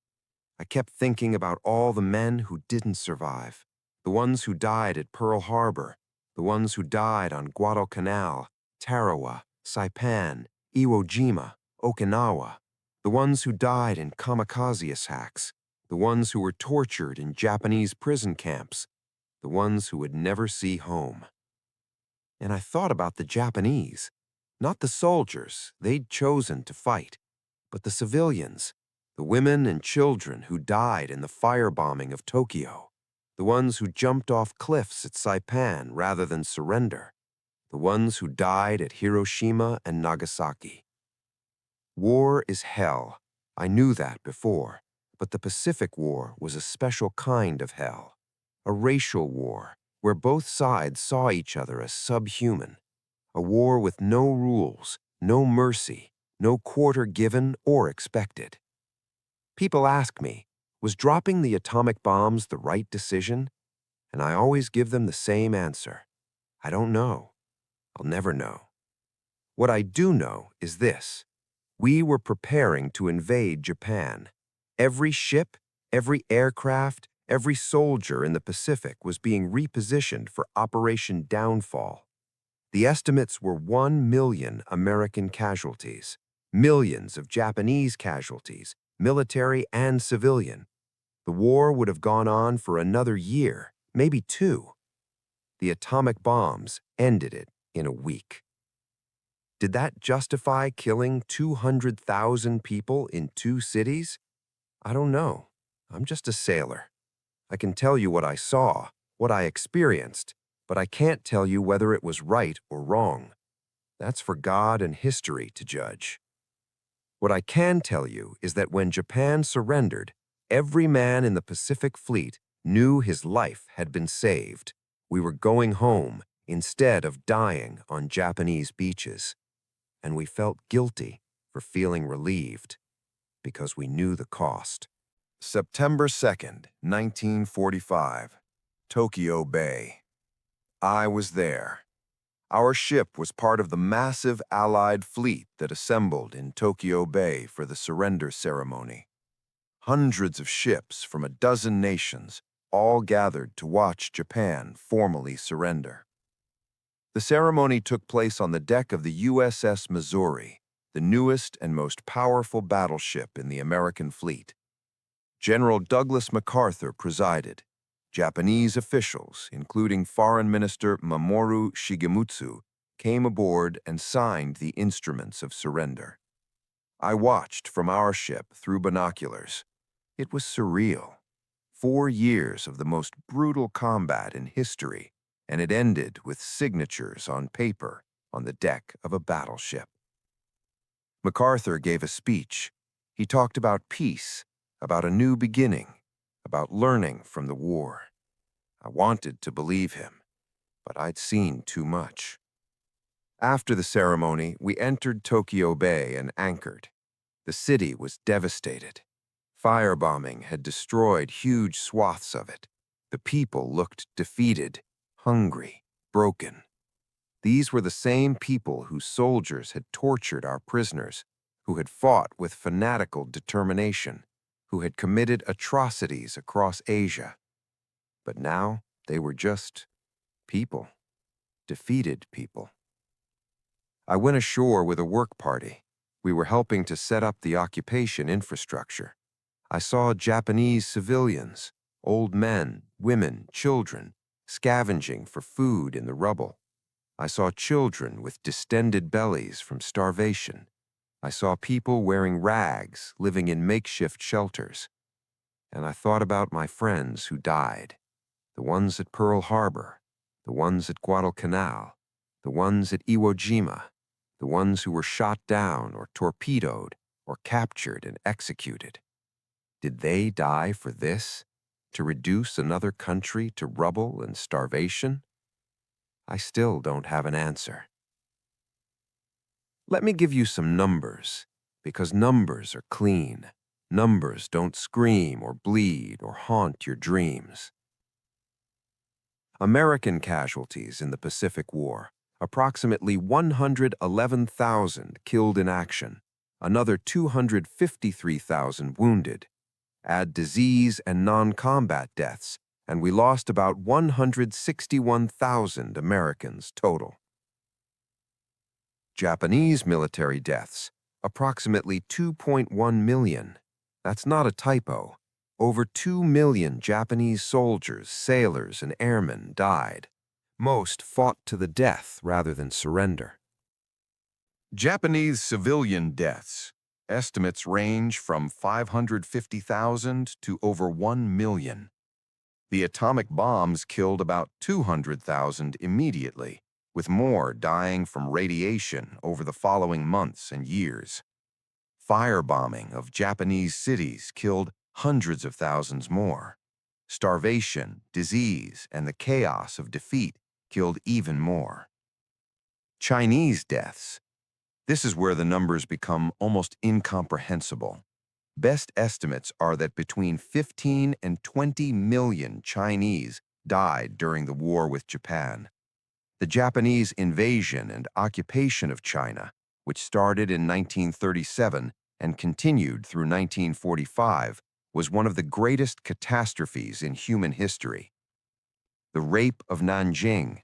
I kept thinking about all the men who didn't survive, the ones who died at Pearl Harbor, the ones who died on Guadalcanal, Tarawa, Saipan, Iwo Jima, Okinawa. The ones who died in kamikaze attacks, the ones who were tortured in Japanese prison camps, the ones who would never see home. And I thought about the Japanese, not the soldiers they'd chosen to fight, but the civilians, the women and children who died in the firebombing of Tokyo, the ones who jumped off cliffs at Saipan rather than surrender, the ones who died at Hiroshima and Nagasaki. War is hell. I knew that before, but the Pacific War was a special kind of hell, a racial war where both sides saw each other as subhuman, a war with no rules, no mercy, no quarter given or expected. People ask me, was dropping the atomic bombs the right decision? And I always give them the same answer. I don't know. I'll never know. What I do know is this. We were preparing to invade Japan. Every ship, every aircraft, every soldier in the Pacific was being repositioned for Operation Downfall. The estimates were 1 million American casualties, millions of Japanese casualties, military and civilian. The war would have gone on for another year, maybe 2. The atomic bombs ended it in a week. Did that justify killing 200,000 people in 2 cities? I don't know. I'm just a sailor. I can tell you what I saw, what I experienced, but I can't tell you whether it was right or wrong. That's for God and history to judge. What I can tell you is that when Japan surrendered, every man in the Pacific Fleet knew his life had been saved. We were going home instead of dying on Japanese beaches. And we felt guilty for feeling relieved because we knew the cost. September 2nd, 1945, Tokyo Bay. I was there. Our ship was part of the massive Allied fleet that assembled in Tokyo Bay for the surrender ceremony. Hundreds of ships from a dozen nations all gathered to watch Japan formally surrender. The ceremony took place on the deck of the USS Missouri, the newest and most powerful battleship in the American fleet. General Douglas MacArthur presided. Japanese officials, including Foreign Minister Mamoru Shigemitsu, came aboard and signed the instruments of surrender. I watched from our ship through binoculars. It was surreal. 4 years of the most brutal combat in history, and it ended with signatures on paper on the deck of a battleship. MacArthur gave a speech. He talked about peace, about a new beginning, about learning from the war. I wanted to believe him, but I'd seen too much. After the ceremony, we entered Tokyo Bay and anchored. The city was devastated. Firebombing had destroyed huge swaths of it. The people looked defeated, hungry, broken. These were the same people whose soldiers had tortured our prisoners, who had fought with fanatical determination, who had committed atrocities across Asia. But now they were just people, defeated people. I went ashore with a work party. We were helping to set up the occupation infrastructure. I saw Japanese civilians, old men, women, children, scavenging for food in the rubble. I saw children with distended bellies from starvation. I saw people wearing rags, living in makeshift shelters. And I thought about my friends who died, the ones at Pearl Harbor, the ones at Guadalcanal, the ones at Iwo Jima, the ones who were shot down or torpedoed or captured and executed. Did they die for this? To reduce another country to rubble and starvation? I still don't have an answer. Let me give you some numbers, because numbers are clean. Numbers don't scream or bleed or haunt your dreams. American casualties in the Pacific War, approximately 111,000 killed in action, another 253,000 wounded. Add disease and non-combat deaths, and we lost about 161,000 Americans total. Japanese military deaths, approximately 2.1 million. That's not a typo. Over 2 million Japanese soldiers, sailors, and airmen died. Most fought to the death rather than surrender. Japanese civilian deaths. Estimates range from 550,000 to over 1 million. The atomic bombs killed about 200,000 immediately, with more dying from radiation over the following months and years. Firebombing of Japanese cities killed hundreds of thousands more. Starvation, disease, and the chaos of defeat killed even more. Chinese deaths. This is where the numbers become almost incomprehensible. Best estimates are that between 15 and 20 million Chinese died during the war with Japan. The Japanese invasion and occupation of China, which started in 1937 and continued through 1945, was one of the greatest catastrophes in human history. The rape of Nanjing,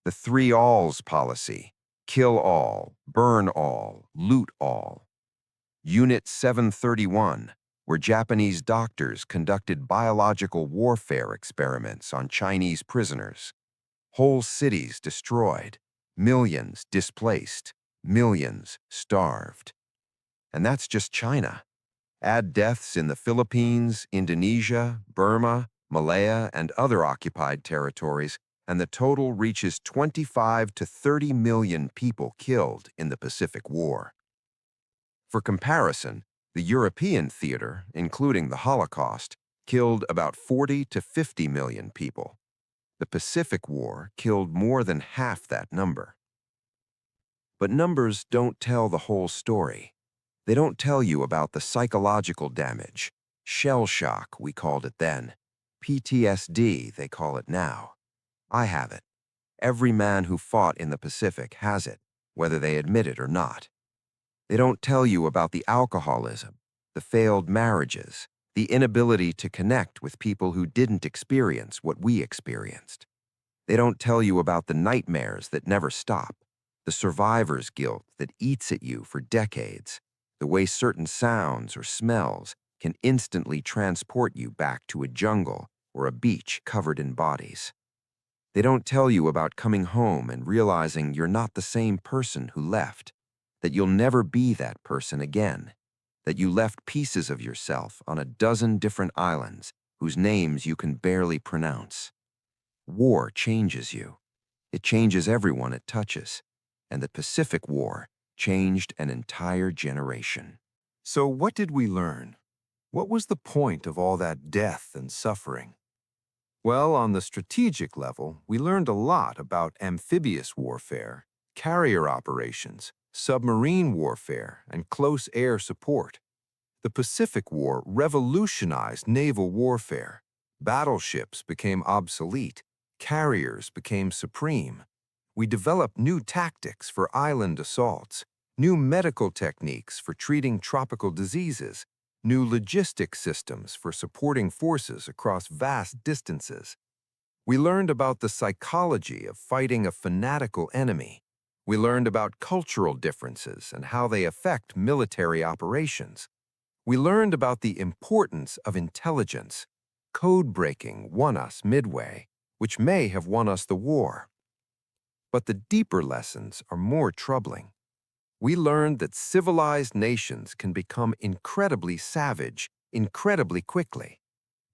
the three alls policy, kill all, burn all, loot all. Unit 731, where Japanese doctors conducted biological warfare experiments on Chinese prisoners. Whole cities destroyed, millions displaced, millions starved. And that's just China. Add deaths in the Philippines, Indonesia, Burma, Malaya, and other occupied territories, and the total reaches 25 to 30 million people killed in the Pacific War. For comparison, the European theater, including the Holocaust, killed about 40 to 50 million people. The Pacific War killed more than half that number. But numbers don't tell the whole story. They don't tell you about the psychological damage. Shell shock, we called it then. PTSD, they call it now. I have it. Every man who fought in the Pacific has it, whether they admit it or not. They don't tell you about the alcoholism, the failed marriages, the inability to connect with people who didn't experience what we experienced. They don't tell you about the nightmares that never stop, the survivor's guilt that eats at you for decades, the way certain sounds or smells can instantly transport you back to a jungle or a beach covered in bodies. They don't tell you about coming home and realizing you're not the same person who left, that you'll never be that person again, that you left pieces of yourself on a dozen different islands whose names you can barely pronounce. War changes you. It changes everyone it touches, and the Pacific War changed an entire generation. So what did we learn? What was the point of all that death and suffering? Well, on the strategic level, we learned a lot about amphibious warfare, carrier operations, submarine warfare, and close air support. The Pacific War revolutionized naval warfare. Battleships became obsolete. Carriers became supreme. We developed new tactics for island assaults, new medical techniques for treating tropical diseases, new logistic systems for supporting forces across vast distances. We learned about the psychology of fighting a fanatical enemy. We learned about cultural differences and how they affect military operations. We learned about the importance of intelligence. Code breaking won us midway, which may have won us the war. But the deeper lessons are more troubling. We learned that civilized nations can become incredibly savage incredibly quickly.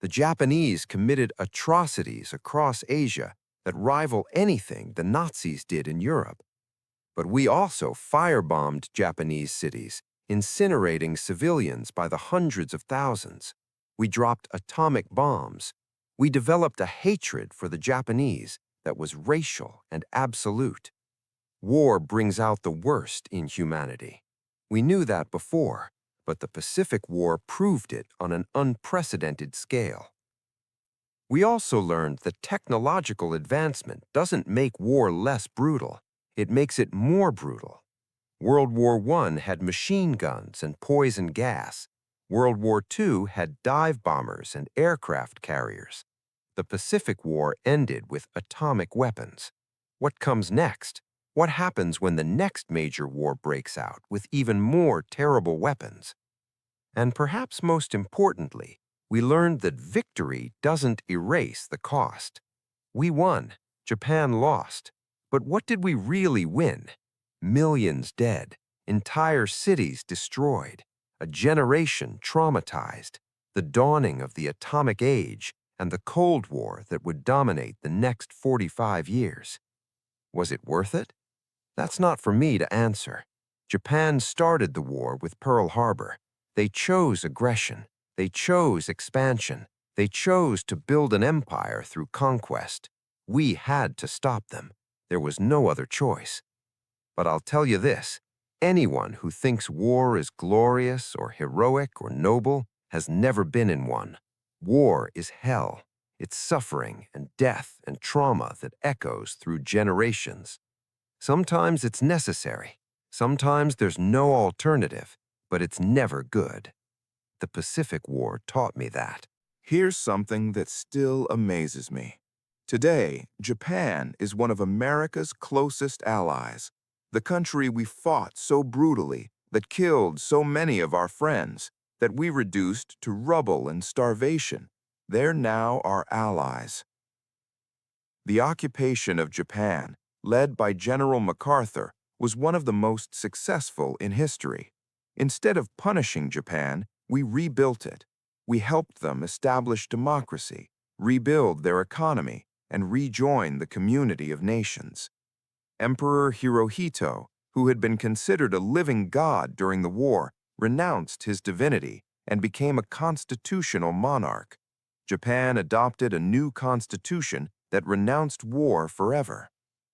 The Japanese committed atrocities across Asia that rival anything the Nazis did in Europe. But we also firebombed Japanese cities, incinerating civilians by the hundreds of thousands. We dropped atomic bombs. We developed a hatred for the Japanese that was racial and absolute. War brings out the worst in humanity. We knew that before, but the Pacific War proved it on an unprecedented scale. We also learned that technological advancement doesn't make war less brutal. It makes it more brutal. World War I had machine guns and poison gas. World War II had dive bombers and aircraft carriers. The Pacific War ended with atomic weapons. What comes next? What happens when the next major war breaks out with even more terrible weapons? And perhaps most importantly, we learned that victory doesn't erase the cost. We won. Japan lost. But what did we really win? Millions dead, entire cities destroyed, a generation traumatized, the dawning of the atomic age, and the Cold War that would dominate the next 45 years. Was it worth it? That's not for me to answer. Japan started the war with Pearl Harbor. They chose aggression. They chose expansion. They chose to build an empire through conquest. We had to stop them. There was no other choice. But I'll tell you this, anyone who thinks war is glorious or heroic or noble has never been in one. War is hell. It's suffering and death and trauma that echoes through generations. Sometimes it's necessary. Sometimes there's no alternative, but it's never good. The Pacific War taught me that. Here's something that still amazes me. Today, Japan is one of America's closest allies, the country we fought so brutally, that killed so many of our friends, that we reduced to rubble and starvation. They're now our allies. The occupation of Japan, led by General MacArthur, was one of the most successful in history. Instead of punishing Japan, we rebuilt it. We helped them establish democracy, rebuild their economy, and rejoin the community of nations. Emperor Hirohito, who had been considered a living god during the war, renounced his divinity and became a constitutional monarch. Japan adopted a new constitution that renounced war forever.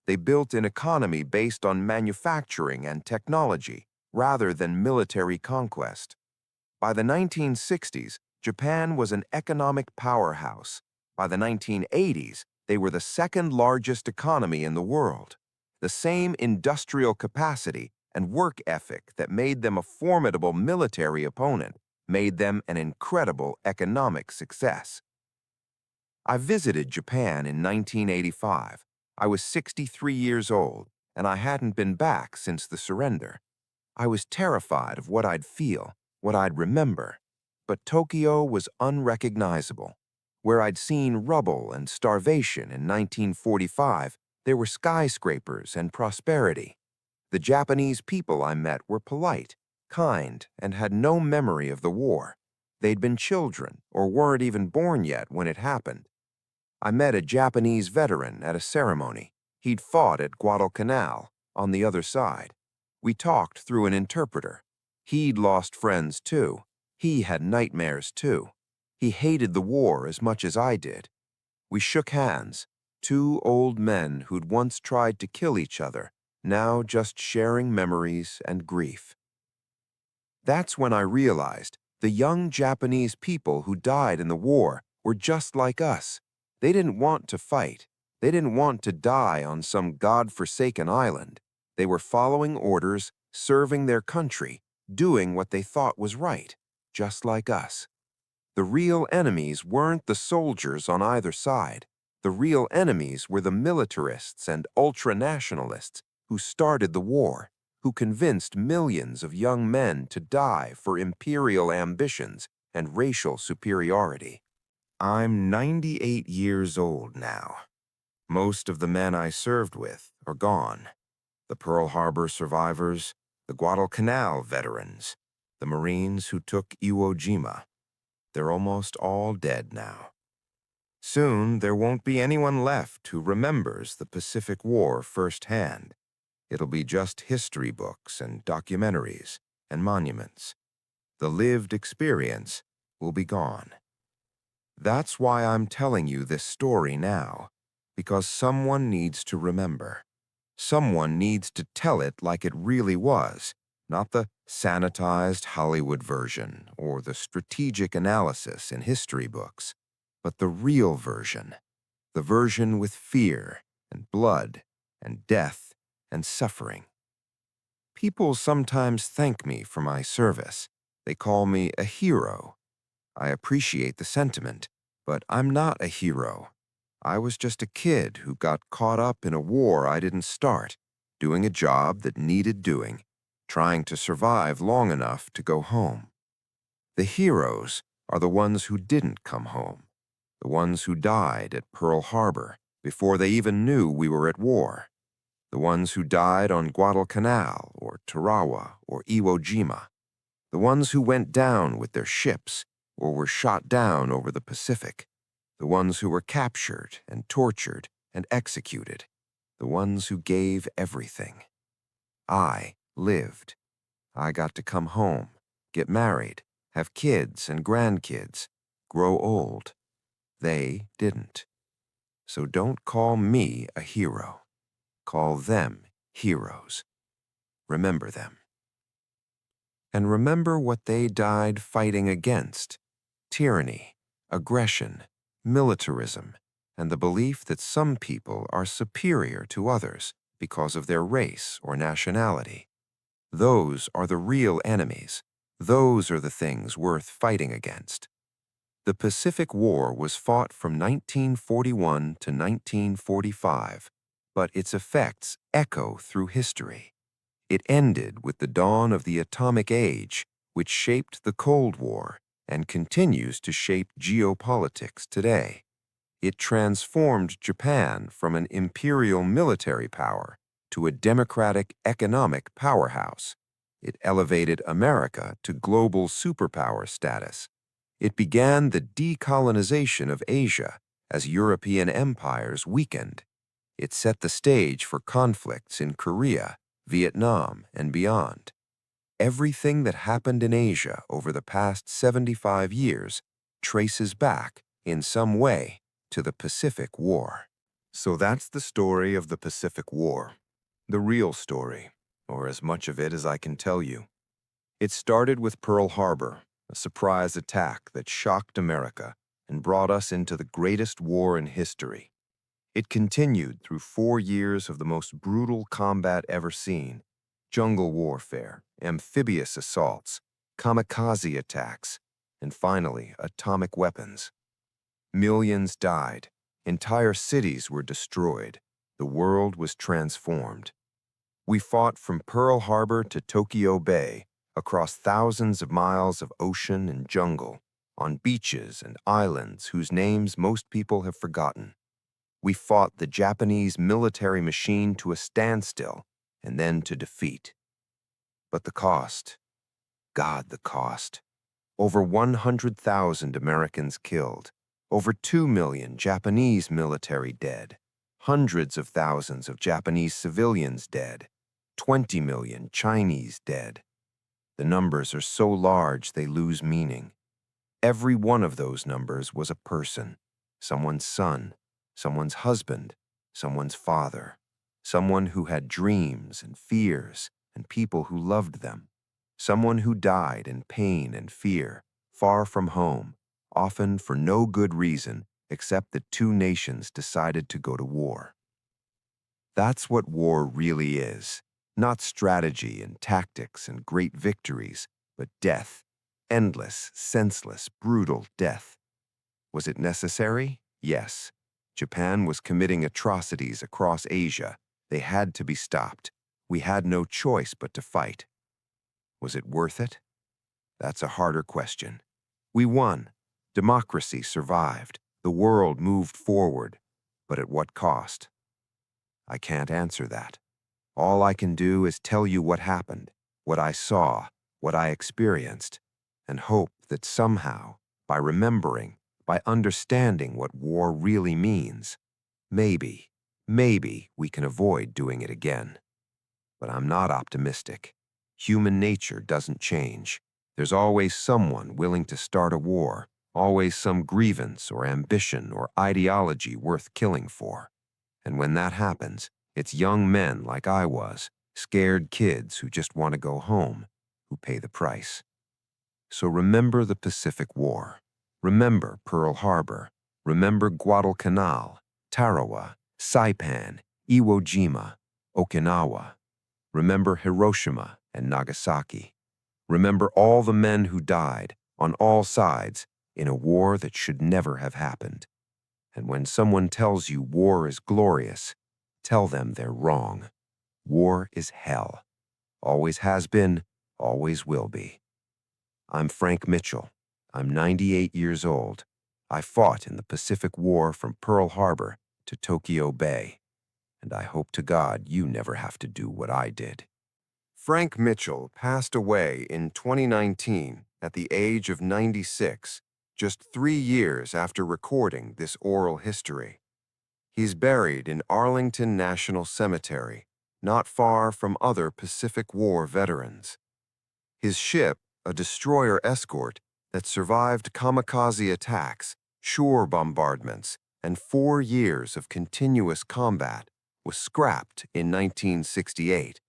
They built an economy based on manufacturing and technology rather than military conquest. By the 1960s, Japan was an economic powerhouse. By the 1980s, they were the second largest economy in the world. The same industrial capacity and work ethic that made them a formidable military opponent made them an incredible economic success. I visited Japan in 1985. I was 63 years old, and I hadn't been back since the surrender. I was terrified of what I'd feel, what I'd remember. But Tokyo was unrecognizable. Where I'd seen rubble and starvation in 1945, there were skyscrapers and prosperity. The Japanese people I met were polite, kind, and had no memory of the war. They'd been children or weren't even born yet when it happened. I met a Japanese veteran at a ceremony. He'd fought at Guadalcanal, on the other side. We talked through an interpreter. He'd lost friends too. He had nightmares too. He hated the war as much as I did. We shook hands, two old men who'd once tried to kill each other, now just sharing memories and grief. That's when I realized the young Japanese people who died in the war were just like us. They didn't want to fight. They didn't want to die on some God-forsaken island. They were following orders, serving their country, doing what they thought was right, just like us. The real enemies weren't the soldiers on either side. The real enemies were the militarists and ultranationalists who started the war, who convinced millions of young men to die for imperial ambitions and racial superiority. I'm 98 years old now. Most of the men I served with are gone. The Pearl Harbor survivors, the Guadalcanal veterans, the Marines who took Iwo Jima. They're almost all dead now. Soon, there won't be anyone left who remembers the Pacific War firsthand. It'll be just history books and documentaries and monuments. The lived experience will be gone. That's why I'm telling you this story now, because someone needs to remember. Someone needs to tell it like it really was, not the sanitized Hollywood version or the strategic analysis in history books, but the real version, the version with fear and blood and death and suffering. People sometimes thank me for my service. They call me a hero. I appreciate the sentiment, but I'm not a hero. I was just a kid who got caught up in a war I didn't start. doing a job that needed doing, trying to survive long enough to go home. The heroes are the ones who didn't come home, the ones who died at Pearl Harbor before they even knew we were at war, the ones who died on Guadalcanal or Tarawa or Iwo Jima, the ones who went down with their ships or were shot down over the Pacific, the ones who were captured and tortured and executed, the ones who gave everything. I lived. I got to come home, get married, have kids and grandkids, grow old. They didn't. So don't call me a hero. Call them heroes. Remember them. And remember what they died fighting against: tyranny, aggression, militarism, and the belief that some people are superior to others because of their race or nationality. Those are the real enemies. Those are the things worth fighting against. The Pacific War was fought from 1941 to 1945, but its effects echo through history. It ended with the dawn of the atomic age, which shaped the Cold War and continues to shape geopolitics today. It transformed Japan from an imperial military power to a democratic economic powerhouse. It elevated America to global superpower status. It began the decolonization of Asia as European empires weakened. It set the stage for conflicts in Korea, Vietnam, and beyond. Everything that happened in Asia over the past 75 years traces back, in some way, to the Pacific War. So that's the story of the Pacific War. The real story, or as much of it as I can tell you. It started with Pearl Harbor, a surprise attack that shocked America and brought us into the greatest war in history. It continued through 4 years of the most brutal combat ever seen: jungle warfare, amphibious assaults, kamikaze attacks, and finally, atomic weapons. Millions died. Entire cities were destroyed. The world was transformed. We fought from Pearl Harbor to Tokyo Bay, across thousands of miles of ocean and jungle, on beaches and islands whose names most people have forgotten. We fought the Japanese military machine to a standstill and then to defeat. But the cost, God, the cost. Over 100,000 Americans killed, over 2 million Japanese military dead, hundreds of thousands of Japanese civilians dead, 20 million Chinese dead. The numbers are so large they lose meaning. Every one of those numbers was a person: someone's son, someone's husband, someone's father, someone who had dreams and fears and people who loved them, someone who died in pain and fear, far from home, often for no good reason except that two nations decided to go to war. That's what war really is: not strategy and tactics and great victories, but death. Endless, senseless, brutal death. Was it necessary? Yes. Japan was committing atrocities across Asia. They had to be stopped. We had no choice but to fight. Was it worth it? That's a harder question. We won. Democracy survived. The world moved forward. But at what cost? I can't answer that. All I can do is tell you what happened, what I saw, what I experienced, and hope that somehow, by remembering, by understanding what war really means, maybe we can avoid doing it again. But I'm not optimistic. Human nature doesn't change. There's always someone willing to start a war, always some grievance or ambition or ideology worth killing for. And when that happens, it's young men like I was, scared kids who just want to go home, who pay the price. So remember the Pacific War. Remember Pearl Harbor. Remember Guadalcanal, Tarawa, Saipan, Iwo Jima, Okinawa. Remember Hiroshima and Nagasaki. Remember all the men who died, on all sides, in a war that should never have happened. And when someone tells you war is glorious, tell them they're wrong. War is hell. Always has been, always will be. I'm Frank Mitchell. I'm 98 years old. I fought in the Pacific War from Pearl Harbor to Tokyo Bay, and I hope to God you never have to do what I did. Frank Mitchell passed away in 2019 at the age of 96, just 3 years after recording this oral history. He's buried in Arlington National Cemetery, not far from other Pacific War veterans. His ship, a destroyer escort that survived kamikaze attacks, shore bombardments, and 4 years of continuous combat, was scrapped in 1968,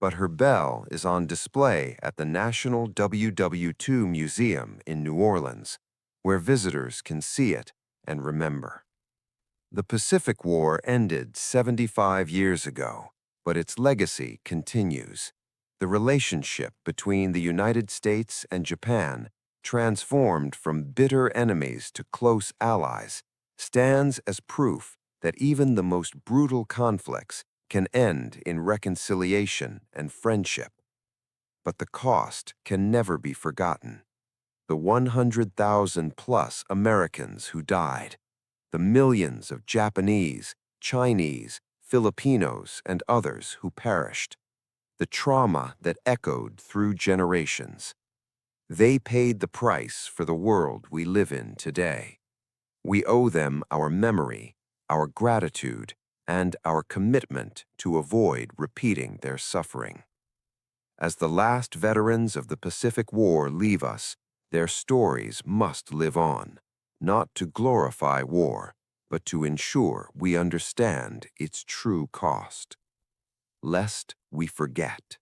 but her bell is on display at the National WWII Museum in New Orleans, where visitors can see it and remember. The Pacific War ended 75 years ago, but its legacy continues. The relationship between the United States and Japan, transformed from bitter enemies to close allies, stands as proof that even the most brutal conflicts can end in reconciliation and friendship. But the cost can never be forgotten. The 100,000 plus Americans who died, the millions of Japanese, Chinese, Filipinos, and others who perished, the trauma that echoed through generations. They paid the price for the world we live in today. We owe them our memory, our gratitude, and our commitment to avoid repeating their suffering. As the last veterans of the Pacific War leave us, their stories must live on, not to glorify war, but to ensure we understand its true cost. Lest we forget.